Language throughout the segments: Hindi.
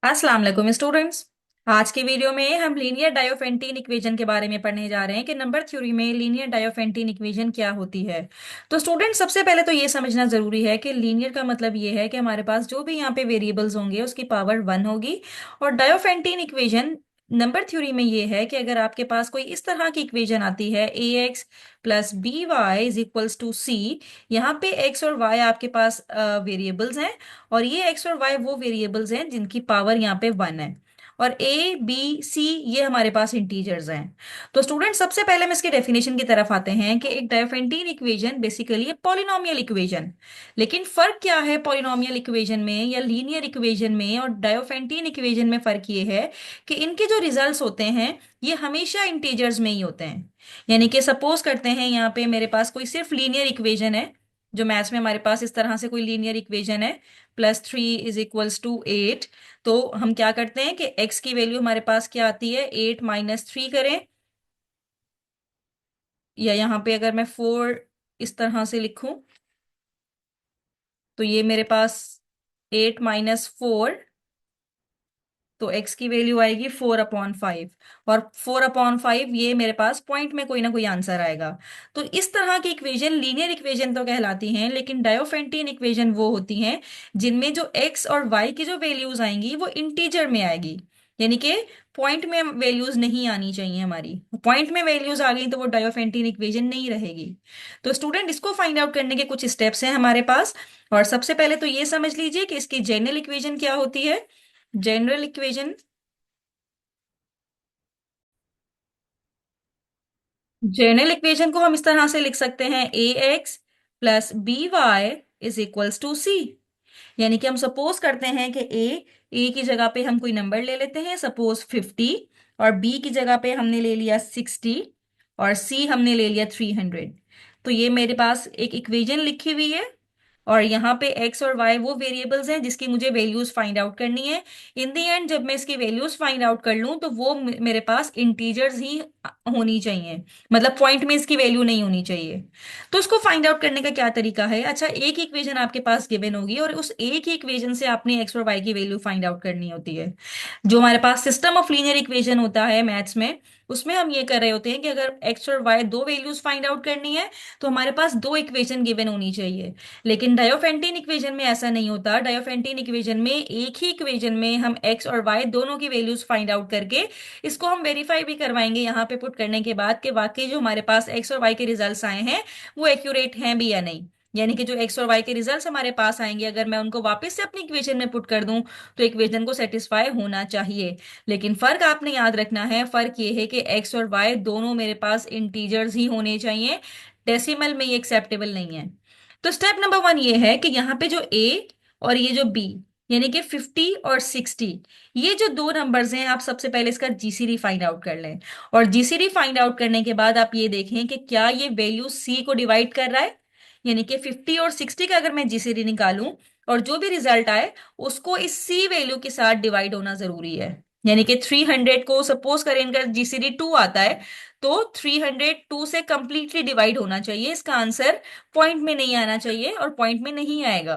अस्सलाम वालेकुम स्टूडेंट्स। आज की वीडियो में हम लीनियर डायोफेंटीन इक्वेशन के बारे में पढ़ने जा रहे हैं कि नंबर थ्योरी में लीनियर डायोफेंटीन इक्वेशन क्या होती है। तो स्टूडेंट्स, सबसे पहले तो ये समझना जरूरी है कि लीनियर का मतलब ये है कि हमारे पास जो भी यहाँ पे वेरिएबल्स होंगे उसकी पावर वन होगी। और डायोफेंटीन इक्वेशन नंबर थ्योरी में ये है कि अगर आपके पास कोई इस तरह की इक्वेशन आती है A X plus B Y is equals to C. यहाँ पे एक्स और वाई आपके पास वेरिएबल्स हैं, और ये एक्स और वाई वो वेरिएबल्स हैं जिनकी पावर यहाँ पे वन है। और ए बी सी ये हमारे पास इंटीजर्स हैं। तो स्टूडेंट, सबसे पहले हम इसके डेफिनेशन की तरफ आते हैं कि एक डायोफेंटीन इक्वेशन बेसिकली पॉलिनोमियल इक्वेशन। लेकिन फर्क क्या है पॉलिनोमियल इक्वेशन में या लीनियर इक्वेशन में और डायोफेंटीन इक्वेशन में? फर्क ये है कि इनके जो रिजल्ट्स होते हैं ये हमेशा इंटीजर्स में ही होते हैं। यानी कि सपोज करते हैं यहाँ पे मेरे पास कोई सिर्फ लीनियर इक्वेशन है, जो मैथ्स में हमारे पास इस तरह से कोई लीनियर इक्वेशन है, +3 = 8। तो हम क्या करते हैं कि x की वैल्यू हमारे पास क्या आती है, 8 - 3 करें, या यहाँ पे अगर मैं 4 इस तरह से लिखूं तो ये मेरे पास 8 - 4, तो x की वैल्यू आएगी 4/5। और 4/5 ये मेरे पास पॉइंट में कोई ना कोई आंसर आएगा। तो इस तरह की इक्वेशन लीनियर इक्वेशन तो कहलाती हैं, लेकिन डायोफेंटीन इक्वेशन वो होती हैं जिनमें जो x और y की जो वैल्यूज आएंगी वो इंटीजर में आएगी। यानी कि पॉइंट में वैल्यूज नहीं आनी चाहिए हमारी। पॉइंट में वैल्यूज आ गई तो वो डायोफेंटीन इक्वेशन नहीं रहेगी। तो स्टूडेंट, इसको फाइंड आउट करने के कुछ स्टेप्स हैं हमारे पास। और सबसे पहले तो ये समझ लीजिए कि इसकी जनरल इक्वेशन क्या होती है। जनरल इक्वेशन जनरल इक्वेशन को हम इस तरह से लिख सकते हैं, A X plus B Y is equals to C. यानी कि हम सपोज करते हैं कि ए की जगह पे हम कोई नंबर ले लेते हैं, सपोज 50, और बी की जगह पे हमने ले लिया 60, और सी हमने ले लिया 300। तो ये मेरे पास एक इक्वेशन लिखी हुई है, और यहाँ पे एक्स और वाई वो वेरिएबल्स हैं जिसकी मुझे वैल्यूज फाइंड आउट करनी है। इन दी एंड जब मैं इसकी वैल्यूज फाइंड आउट कर लूँ तो वो मेरे पास इंटीजर्स ही होनी चाहिए, मतलब पॉइंट में इसकी वैल्यू नहीं होनी चाहिए। तो उसको फाइंड आउट करने का क्या तरीका है? अच्छा, एक ही इक्वेशन आपके पास गिवन होगी और उस एक ही इक्वेशन से आपने एक्स और वाई की वैल्यू फाइंड आउट करनी होती है। जो हमारे पास सिस्टम ऑफ लीनियर इक्वेशन होता है मैथ्स में, उसमें हम ये कर रहे होते हैं कि अगर एक्स और वाई दो वैल्यूज फाइंड आउट करनी है तो हमारे पास दो इक्वेशन गिवन होनी चाहिए। लेकिन डायोफेंटीन इक्वेशन में ऐसा नहीं होता। डायोफेंटीन इक्वेशन में एक ही इक्वेशन में हम एक्स और वाई दोनों की वैल्यूज फाइंड आउट करके इसको हम वेरीफाई भी करवाएंगे यहाँ पे पुट करने के बाद कि वाकई जो हमारे पास एक्स और वाई के रिजल्ट्स आए हैं वो एक्यूरेट हैं भी या नहीं। यानी कि जो एक्स और वाई के रिजल्ट्स हमारे पास आएंगे अगर मैं उनको वापस से अपनी इक्वेशन में पुट कर दूं तो इक्वेशन को सेटिस्फाई होना चाहिए। लेकिन फर्क आपने याद रखना है, फर्क ये है कि एक्स और वाई दोनों मेरे पास इंटीजर्स ही होने चाहिए, डेसिमल में ये एक्सेप्टेबल नहीं है। तो स्टेप नंबर वन ये है कि यहाँ पे जो ए और ये जो बी, यानी कि 50 और 60, ये जो दो नंबर्स हैं, आप सबसे पहले इसका जीसीडी फाइंड आउट कर लें। और जीसीडी फाइंड आउट करने के बाद आप ये देखें कि क्या ये वैल्यू सी को डिवाइड कर रहा है। यानी कि 50 और 60 का अगर मैं जीसीडी निकालूं और जो भी रिजल्ट आए उसको इस सी वैल्यू के साथ डिवाइड होना जरूरी है। यानी कि 300 को सपोज करें इनका जीसीडी 2 आता है, तो 302 से कंप्लीटली डिवाइड होना चाहिए। इसका आंसर पॉइंट में नहीं आना चाहिए, और पॉइंट में नहीं आएगा।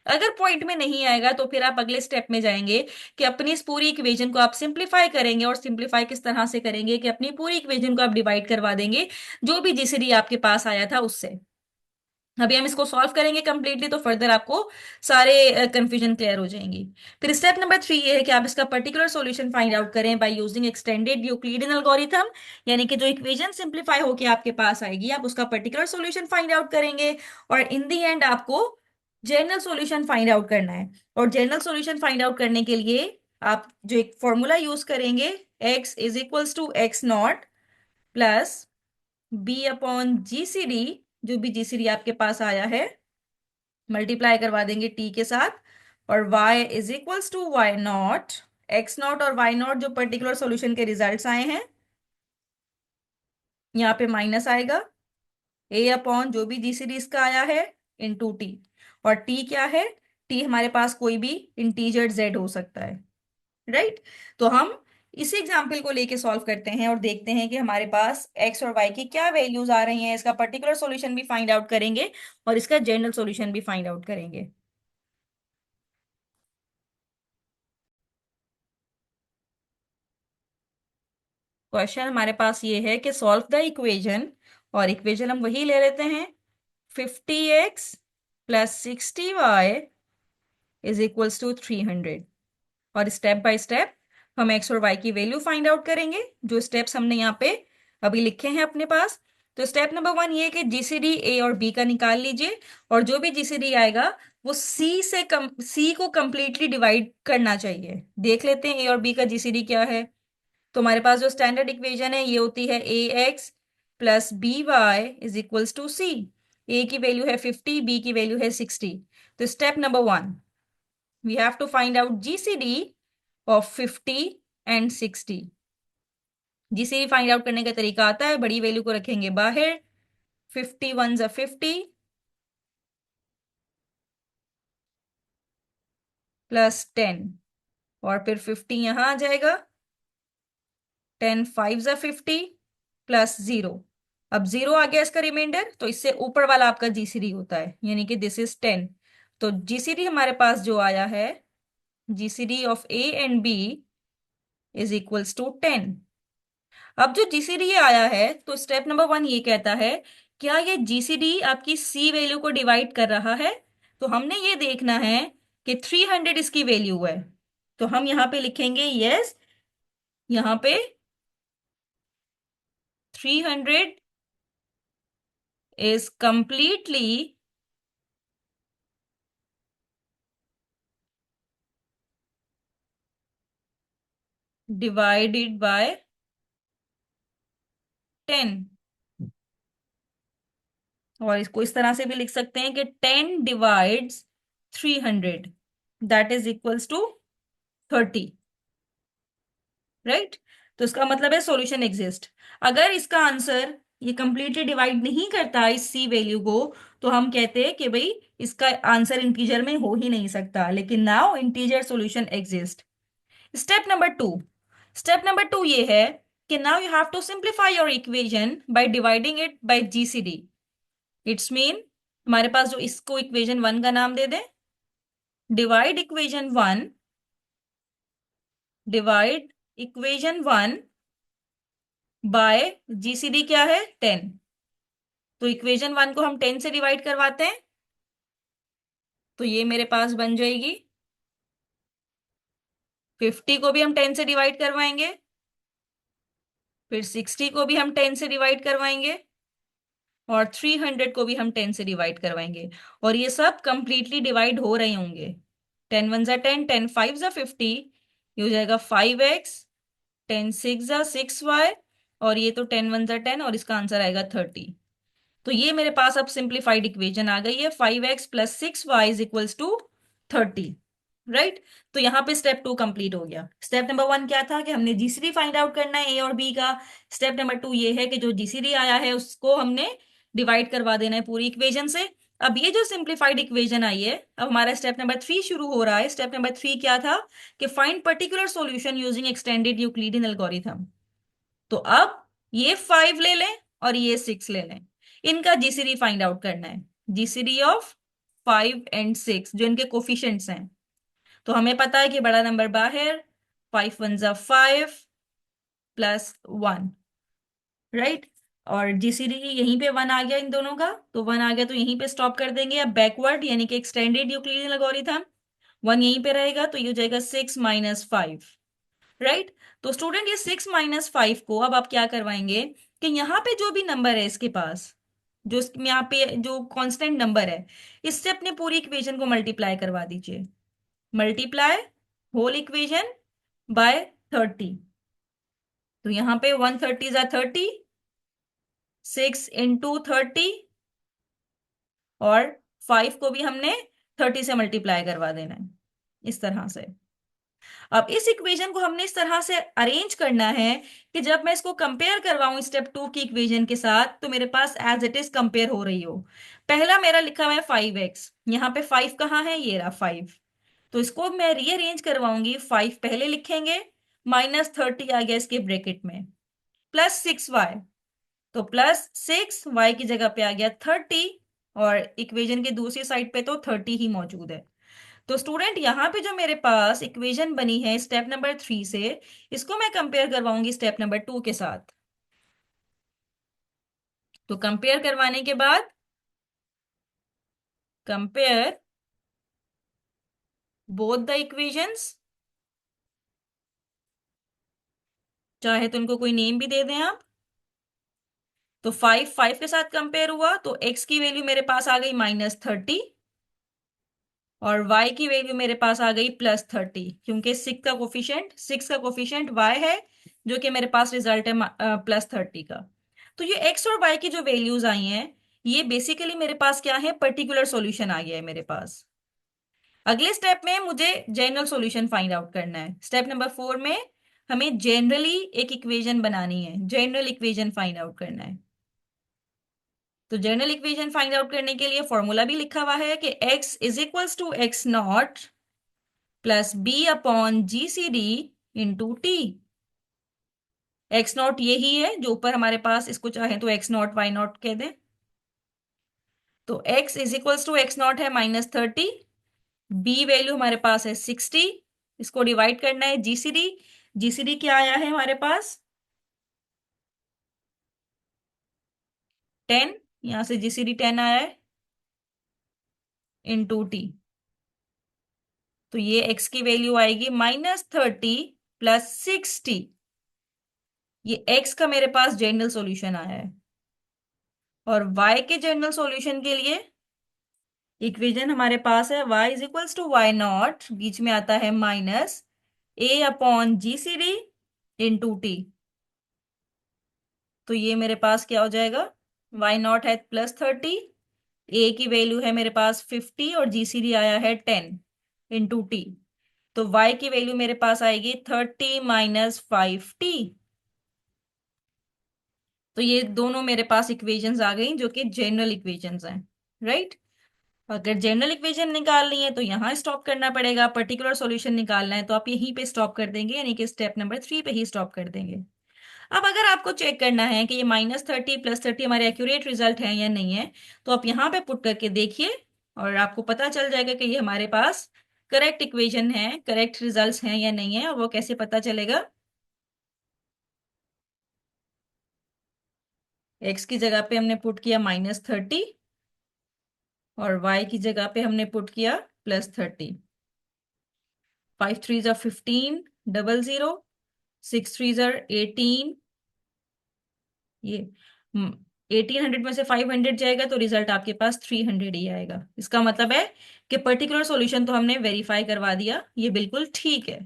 अगर पॉइंट में नहीं आएगा तो फिर आप अगले स्टेप में जाएंगे कि अपनी इस पूरी इक्वेशन को आप सिंप्लीफाई करेंगे। और सिंप्लीफाई किस तरह से करेंगे कि अपनी पूरी इक्वेशन को आप डिवाइड करवा देंगे जो भी जीसीडी आपके पास आया था उससे। अभी हम इसको सॉल्व करेंगे कंप्लीटली तो फर्दर आपको सारे कंफ्यूजन क्लियर हो जाएंगी। फिर स्टेप नंबर 3 ये है कि आप इसका पर्टिकुलर सॉल्यूशन फाइंड आउट करें by using extended Euclidean algorithm. यानी कि जो इक्वेशन सिंप्लीफाई होके आपके पास आएगी आप उसका पर्टिकुलर सॉल्यूशन फाइंड आउट करेंगे, और इन दी एंड आपको जनरल सॉल्यूशन फाइंड आउट करना है। और जनरल सॉल्यूशन फाइंड आउट करने के लिए आप जो एक फॉर्मूला यूज करेंगे, x = x0 प्लस b/GCD, जो भी जीसीडी आपके पास आया है मल्टीप्लाई करवा देंगे टी के साथ, और y = y0। x0 और y0 जो पर्टिकुलर सॉल्यूशन के रिजल्ट्स आए हैं, यहाँ पे माइनस आएगा, a/ जो भी जीसीडी इसका आया है इनटू टी। और टी क्या है? टी हमारे पास कोई भी इंटीजर z हो सकता है, राइट। तो हम इसी एग्जाम्पल को लेके सॉल्व करते हैं और देखते हैं कि हमारे पास एक्स और वाई की क्या वैल्यूज आ रही हैं। इसका पर्टिकुलर सॉल्यूशन भी फाइंड आउट करेंगे और इसका जनरल सॉल्यूशन भी फाइंड आउट करेंगे। क्वेश्चन हमारे पास ये है कि सॉल्व द इक्वेजन, और इक्वेजन हम वही ले लेते हैं, 50x plus 60y is equals to 300। और स्टेप बाय स्टेप हम एक्स और वाई की वैल्यू फाइंड आउट करेंगे, जो स्टेप्स हमने यहाँ पे अभी लिखे हैं अपने पास। तो स्टेप नंबर 1 ये है कि जीसीडी ए और बी का निकाल लीजिए, और जो भी जीसीडी आएगा वो सी को कंप्लीटली डिवाइड करना चाहिए। देख लेते हैं ए और बी का जीसीडी क्या है। तो हमारे पास जो स्टैंडर्ड इक्वेशन है ये होती है A X plus B Y is equals to C. A की वैल्यू है 50, बी की वैल्यू है 60। तो step number 1, we have to find out GCD of 50 and 60। GCD find out करने का तरीका आता है, बड़ी वैल्यू को रखेंगे बाहर, 50 वन जा 50 प्लस 10, और फिर 50 यहां आ जाएगा, 10 फाइव जा 50 प्लस 0। अब 0 आ गया इसका रिमाइंडर, तो इससे ऊपर वाला आपका जीसीडी होता है, यानी कि दिस इज 10। तो जीसीडी हमारे पास जो आया है, GCD of A and B is equals to 10। अब जो जीसीडी आया है, तो स्टेप नंबर 1 ये कहता है, क्या ये जीसीडी आपकी सी वैल्यू को डिवाइड कर रहा है। तो हमने ये देखना है कि 300 इसकी वैल्यू है। तो हम यहाँ पे लिखेंगे यस, यहाँ पे 300 is completely divided by 10। और इसको इस तरह से भी लिख सकते हैं कि 10 divides 300, that is equals to 30। Right. तो इसका मतलब है सॉल्यूशन एग्जिस्ट। अगर इसका आंसर ये कंप्लीटली डिवाइड नहीं करता इस सी वैल्यू को, तो हम कहते हैं कि भाई इसका आंसर इंटीजर में हो ही नहीं सकता। लेकिन no integer solution exist. Step number 2, step number 2 ये है कि now you have to simplify your equation by dividing it by GCD. It's mean हमारे पास जो इसको इक्वेशन 1 का नाम दे दें, divide equation 1, divide equation 1 by GCD क्या है 10। तो इक्वेशन 1 को हम 10 से डिवाइड करवाते हैं, तो ये मेरे पास बन जाएगी। 50 को भी हम 10 से डिवाइड करवाएंगे, फिर 60 को भी हम 10 से डिवाइड करवाएंगे, और 300 को भी हम 10 से डिवाइड करवाएंगे। और ये सब कंप्लीटली डिवाइड हो रहे होंगे। 10 वन जा 10, 10 फाइव जा 50, ये हो जाएगा 5x, 10 सिक्स जा 6y, और ये तो 10 वन जा 10, और इसका आंसर आएगा 30। तो ये मेरे पास अब सिंप्लीफाइड इक्वेशन आ गई है, 5x plus 6y is equals to 30। Right. तो यहाँ पे स्टेप 2 कंप्लीट हो गया। स्टेप नंबर 1 क्या था कि हमने जीसीडी फाइंड आउट करना है ए और बी का। स्टेप नंबर 2 ये है कि जो जीसीडी आया है उसको हमने डिवाइड करवा देना है पूरी इक्वेशन से। अब ये जो सिंप्लीफाइड इक्वेशन आई है, अब हमारा स्टेप नंबर 3 शुरू हो रहा है। स्टेप नंबर 3 क्या था कि find particular solution using extended Euclidean algorithm. तो अब ये 5 ले लें और ये 6 ले लें, इनका जीसीडी फाइंड आउट करना है। जीसीडी ऑफ 5 एंड 6 जो इनके कोफिशिएंट्स हैं। तो हमें पता है कि बड़ा नंबर बाहर, 5 वन जा 5 प्लस 1। राइट। और जीसीडी यहीं पे 1 आ गया इन दोनों का, तो 1 आ गया तो यहीं पे स्टॉप कर देंगे। अब बैकवर्ड यानी कि एक्सटेंडेड यूक्लिडियन एल्गोरिथम, 1 यहीं पे रहेगा, तो ये हो जाएगा 6 माइनस 5। राइट। तो स्टूडेंट ये 6 माइनस 5 को अब आप क्या करवाएंगे कि यहाँ पे जो भी नंबर है इसके पास, जो यहाँ पे जो कांस्टेंट नंबर है, इससे अपने पूरी इक्वेशन को मल्टीप्लाई करवा दीजिए। Multiply whole equation by 30। तो यहाँ पे 130 जा 30, 6 इंटू 30, और 5 को भी हमने 30 से मल्टीप्लाई करवा देना है इस तरह से। अब इस इक्वेशन को हमने इस तरह से अरेंज करना है कि जब मैं इसको कंपेयर करवाऊं स्टेप 2 की इक्वेशन के साथ, तो मेरे पास एज इट इज कंपेयर हो रही हो। पहला मेरा लिखा हुआ है 5x, यहाँ पे 5 कहाँ है, ये रहा 5। तो इसको मैं रीअरेंज करवाऊंगी, 5 पहले लिखेंगे, माइनस 30 आ गया इसके ब्रैकेट में, प्लस 6y, तो प्लस 6y की जगह पे आ गया 30, और इक्वेशन के दूसरी साइड पे तो 30 ही मौजूद है। तो स्टूडेंट यहाँ पे जो मेरे पास इक्वेशन बनी है स्टेप नंबर 3 से, इसको मैं कंपेयर करवाऊंगी स्टेप नंबर 2 के साथ। तो कंपेयर करवाने के बाद, कंपेयर बोथ द इक्वेशंस, चाहे तो इनको कोई नेम भी दे दें आप। तो 5 के साथ कंपेयर हुआ तो x की वैल्यू मेरे पास आ गई -30, और y की वैल्यू मेरे पास आ गई +30, क्योंकि 6 का कोफिशिएंट y है, जो कि मेरे पास रिजल्ट है +30 का। तो ये x और y की जो वैल्यूज आई हैं, ये बेसिकली मेरे पास क्या है, पर्टिकुलर सॉल्यूशन आ गया है मेरे पास। अगले स्टेप में मुझे जनरल सॉल्यूशन फाइंड आउट करना है। स्टेप नंबर 4 में हमें जनरली एक इक्वेशन बनानी है, जनरल इक्वेशन फाइंड आउट करना है। तो जनरल इक्वेशन फाइंड आउट करने के लिए फॉर्मूला भी लिखा हुआ है कि x is equals to x0 plus B upon G C D into T. x0 यही है जो ऊपर हमारे पास, इसको चाहे तो x0 y0 कह दें। तो x is equals to x0 है -30, b वैल्यू हमारे पास है 60, इसको डिवाइड करना है जीसीडी। जीसीडी क्या आया है हमारे पास, 10, यहां से जीसीडी 10 आया है इंटू टी। तो ये x की वैल्यू आएगी -30 प्लस 60। ये x का मेरे पास जनरल सॉल्यूशन आया है। और y के जनरल सॉल्यूशन के लिए इक्वेशन हमारे पास है y is equals to y0, बीच में आता है minus a upon G C D into T. तो ये मेरे पास क्या हो जाएगा, y0 है +30, a की वैल्यू है मेरे पास 50 और जी सी डी आया है 10 इंटू टी। तो y की वैल्यू मेरे पास आएगी 30 -5t। तो ये दोनों मेरे पास इक्वेशंस आ गई जो कि जनरल इक्वेशंस हैं, राइट। अगर जनरल इक्वेशन निकालनी है तो यहाँ स्टॉप करना पड़ेगा, पर्टिकुलर सॉल्यूशन निकालना है तो आप यहीं पे स्टॉप कर देंगे, यानी कि स्टेप नंबर 3 पे ही स्टॉप कर देंगे। अब अगर आपको चेक करना है कि ये -30 +30 हमारे एक्यूरेट रिजल्ट है या नहीं है, तो आप यहाँ पे पुट करके देखिए और आपको पता चल जाएगा कि ये हमारे पास करेक्ट इक्वेशन है, करेक्ट रिजल्ट हैं या नहीं है। और वो कैसे पता चलेगा, एक्स की जगह पे हमने पुट किया -30 और वाई की जगह पे हमने पुट किया +30। 5 3 ज़ा 15, 00, 6 3 ज़ा 18। ये 1800 में से 500 जाएगा तो रिजल्ट आपके पास 300 ही आएगा। इसका मतलब है कि पर्टिकुलर सॉल्यूशन तो हमने वेरीफाई करवा दिया, ये बिल्कुल ठीक है।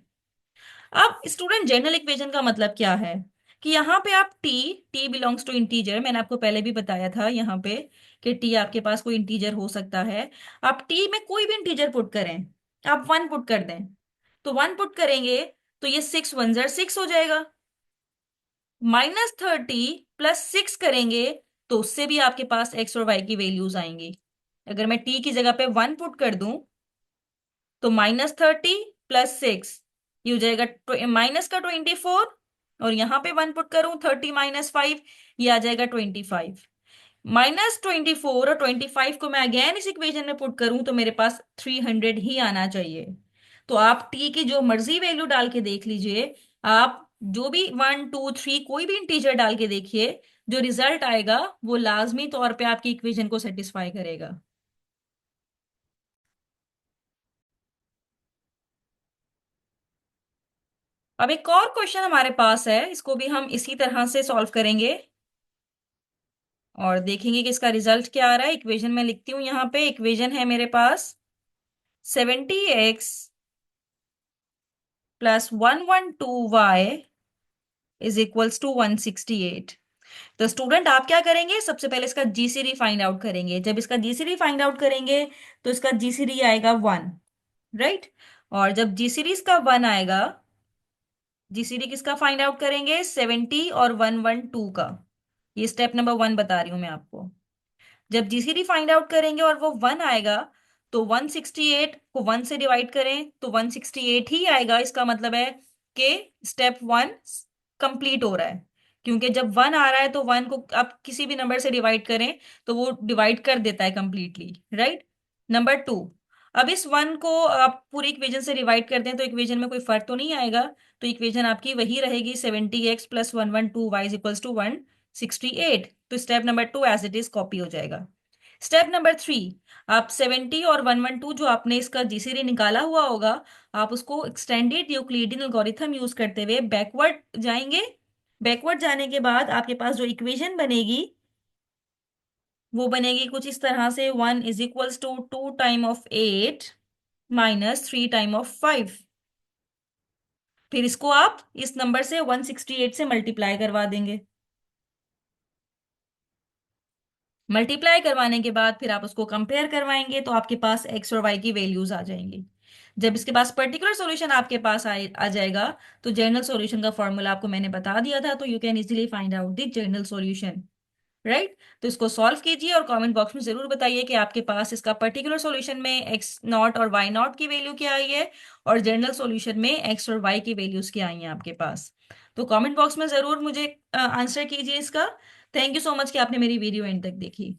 अब स्टूडेंट, जनरल इक्वेशन का मतलब क्या है कि यहाँ पे आप टी बिलोंग्स टू इंटीजर, मैंने आपको पहले भी बताया था यहाँ पे कि टी आपके पास कोई इंटीजर हो सकता है। आप टी में कोई भी इंटीजर पुट करें, आप 1 पुट कर दें, तो 1 पुट करेंगे तो ये 6 1 ज़ा 6 हो जाएगा। -30 +6 करेंगे तो उससे भी आपके पास एक्स और वाई की वैल्यूज आएंगी। अगर मैं टी की जगह पे 1 पुट कर दूं तो -30 +6 ये हो जाएगा माइनस का 24, और यहाँ पे 1 पुट करूं 30 -5 ये आ जाएगा 25। -24 और 25 को मैं अगेन इस इक्वेशन में पुट करूं तो मेरे पास 300 ही आना चाहिए। तो आप टी की जो मर्जी वैल्यू डाल के देख लीजिए, आप जो भी 1 2 3 कोई भी इंटीजर डाल के देखिए, जो रिजल्ट आएगा वो लाजमी तौर पे आपकी इक्वेशन को सेटिस्फाई करेगा। अब एक और क्वेश्चन हमारे पास है, इसको भी हम इसी तरह से सॉल्व करेंगे और देखेंगे कि इसका रिजल्ट क्या आ रहा है। इक्वेशन में लिखती हूँ, यहाँ पे इक्वेशन है मेरे पास 70x plus 112y is equals to 168। तो स्टूडेंट आप क्या करेंगे, सबसे पहले इसका जीसीडी फाइंड आउट करेंगे। जब इसका जीसीडी फाइंड आउट करेंगे तो इसका जीसीडी आएगा 1, राइट। और जब जीसीडी इसका 1 आएगा, जीसीडी किसका फाइंड आउट करेंगे, 70 और 112 का। ये स्टेप नंबर 1 बता रही हूं मैं आपको। जब जीसीडी फाइंड आउट करेंगे और वो 1 आएगा तो 168 को 1 से डिवाइड करें तो 168 ही आएगा। इसका मतलब है कि स्टेप 1 कंप्लीट हो रहा है, क्योंकि जब 1 आ रहा है तो 1 को आप किसी भी नंबर से डिवाइड करें तो वो डिवाइड कर देता है कंप्लीटली, राइट। नंबर 2, अब इस वन को आप पूरी इक्वेशन से डिवाइड करते हैं तो इक्वेशन में कोई फर्क तो नहीं आएगा। तो इक्वेशन आपकी वही रहेगी, 70x+112y इक्वल्स टू 168। तो step number 2 as it is copy हो जाएगा। स्टेप नंबर 3, आप 70 और 112 जो आपने इसका जीसीडी निकाला हुआ होगा, आप उसको एक्सटेंडेड यूक्लिडियन एल्गोरिथम यूज करते हुए बैकवर्ड जाएंगे। बैकवर्ड जाने के बाद आपके पास जो इक्वेशन बनेगी वो बनेगी कुछ इस तरह से, 1 = 2 time of 8 minus 3 time of 5। फिर इसको आप इस नंबर से 168 से मल्टीप्लाई करवा देंगे। मल्टीप्लाई करवाने के बाद फिर आप उसको कंपेयर करवाएंगे तो आपके पास एक्स और वाई की वैल्यूज आ जाएंगी। जब इसके पास पर्टिकुलर सॉल्यूशन आपके पास आ जाएगा तो जनरल सॉल्यूशन का फॉर्मूला आपको मैंने बता दिया था, तो you can easily find out the general solution. Right, तो इसको सॉल्व कीजिए और कमेंट बॉक्स में जरूर बताइए कि आपके पास इसका पर्टिकुलर सॉल्यूशन में एक्स नॉट और वाई नॉट की वैल्यू क्या आई है, और जनरल सॉल्यूशन में एक्स और वाई की वैल्यूज क्या आई हैं आपके पास। तो कमेंट बॉक्स में जरूर मुझे आंसर कीजिए इसका। थैंक यू सो मच कि आपने मेरी वीडियो एंड तक देखी।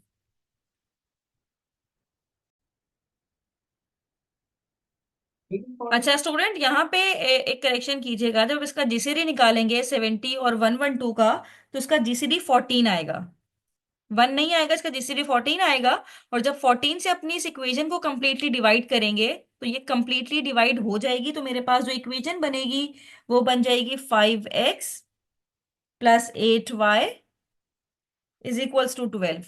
अच्छा स्टूडेंट, यहाँ पे एक करेक्शन कीजिएगा, जब इसका जीसीडी निकालेंगे 70 और 112 का, तो इसका जीसीडी 14 आएगा। 1 नहीं आएगा, इसका जीसीडी 14 आएगा। और जब 14 से अपनी इस इक्वेशन को कंप्लीटली डिवाइड करेंगे तो ये कंप्लीटली डिवाइड हो जाएगी, तो मेरे पास जो इक्वेशन बनेगी वो बन जाएगी 5x+8y इज इक्वल्स टू 12।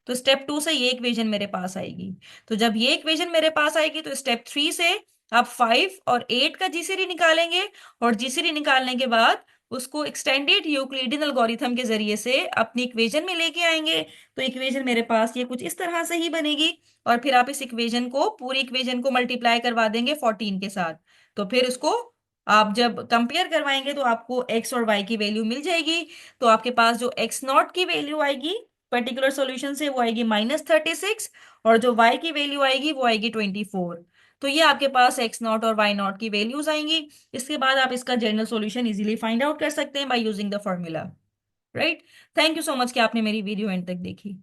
तो स्टेप 2 से ये इक्वेशन मेरे पास आएगी। तो जब ये इक्वेशन मेरे पास आएगी तो स्टेप 3 से आप 5 और 8 का जीसीडी निकालेंगे, और जीसीडी निकालने के बाद उसको एक्सटेंडेड यूक्लिडियन एल्गोरिथम के जरिए से अपनी इक्वेशन में लेके आएंगे। तो इक्वेशन मेरे पास ये कुछ इस तरह से ही बनेगी। और फिर आप इस इक्वेशन को, पूरी इक्वेशन को मल्टीप्लाई करवा देंगे 14 के साथ। तो फिर उसको आप जब कंपेयर करवाएंगे तो आपको एक्स और वाई की वैल्यू मिल जाएगी। तो आपके पास जो एक्स नॉट की वैल्यू आएगी पर्टिकुलर सॉल्यूशन से वो आएगी -36, और जो y की वैल्यू आएगी वो आएगी 24। तो ये आपके पास एक्स नॉट और वाई नॉट की वैल्यूज आएंगी। इसके बाद आप इसका general solution easily find out कर सकते हैं by using the formula. Right, thank you so much कि आपने मेरी वीडियो एंड तक देखी।